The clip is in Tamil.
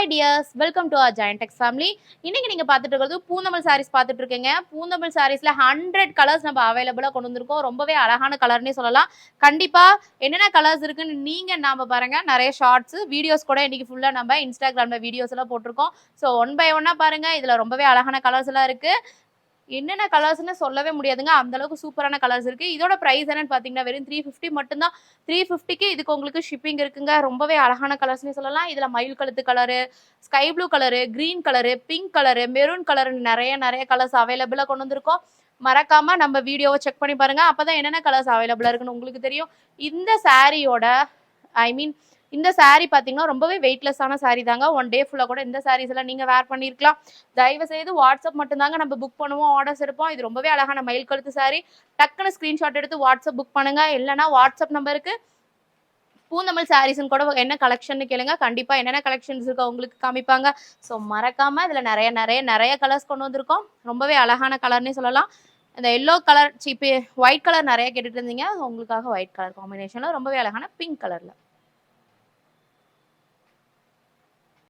Hi dears, welcome to our joint techs family. இன்னைக்கு நீங்க பார்த்துட்டு இருக்கிறது பூந்தமிழ் சாரீஸ் பார்த்துட்டு இருக்கீங்க. பூந்தமிழ் சாரீஸ்ல 100 கலர்ஸ் நம்ம அவைலபிளா கொண்டு வந்திருக்கோம். ரொம்பவே அழகான கலர்னே சொல்லலாம். கண்டிப்பா என்னென்ன கலர்ஸ் இருக்குன்னு நீங்க நாம பாருங்க. நிறைய ஷார்ட்ஸ் வீடியோஸ் கூட இன்னைக்கு ஃபுல்லா நம்ம இன்ஸ்டாகிராம்ல வீடியோஸ் எல்லாம் போட்டிருக்கோம். ஸோ ஒன் பை ஒன்னா பாருங்க. இதுல ரொம்பவே அழகான கலர்ஸ் எல்லாம் இருக்கு. என்னென்ன கலர்ஸ்னு சொல்லவே முடியாதுங்க, அந்த அளவுக்கு சூப்பரான கலர்ஸ் இருக்கு. இதோட பிரைஸ் என்னன்னு பாத்தீங்கன்னா வெறும் 350 மட்டும்தான். 350க்கு இதுக்கு உங்களுக்கு ஷிப்பிங் இருக்குங்க. ரொம்பவே அழகான கலர்ஸ்னு சொல்லலாம். இதுல மயில் கழுத்து colour, sky blue colour, green colour, pink colour, maroon colour, நிறைய கலர்ஸ் அவைலபிளா கொண்டு வந்திருக்கோம். மறக்காம நம்ம வீடியோவை செக் பண்ணி பாருங்க. அப்பதான் என்னென்ன கலர்ஸ் அவைலபிளா இருக்குன்னு உங்களுக்கு தெரியும். இந்த சாரியோட இந்த சாரீ பார்த்தீங்கன்னா ரொம்பவே வெயிட்லெஸ்ஸான சாரீ தாங்க. ஒன் டே ஃபுல்லாக கூட இந்த சாரீஸ் எல்லாம் நீங்கள் வேர் பண்ணியிருக்கலாம். தயவு செய்து வாட்ஸ்அப் மட்டும்தாங்க நம்ம புக் பண்ணுவோம், ஆர்டர்ஸ் எடுப்போம். இது ரொம்பவே அழகான மயில் கழுத்து சாரீ. டக்குன்னு ஸ்க்ரீன்ஷாட் எடுத்து வாட்ஸ்அப் புக் பண்ணுங்க. இல்லைனா வாட்ஸ்அப் நம்பருக்கு பூந்தமிழ் சாரீஸ்ன்னு கூட என்ன கலெக்ஷன் கேளுங்க. கண்டிப்பா என்னென்ன கலெக்ஷன்ஸ் இருக்கோ உங்களுக்கு காமிப்பாங்க. ஸோ மறக்காம இதுல நிறைய கலர்ஸ் கொண்டு வந்திருக்கோம். ரொம்பவே அழகான கலர்னே சொல்லலாம். இந்த எல்லோ கலர் ஒயிட் கலர் நிறைய கேட்டுட்டு இருந்தீங்க. உங்களுக்காக ஒயிட் கலர் காம்பினேஷன்ல ரொம்பவே அழகான பிங்க் கலர்ல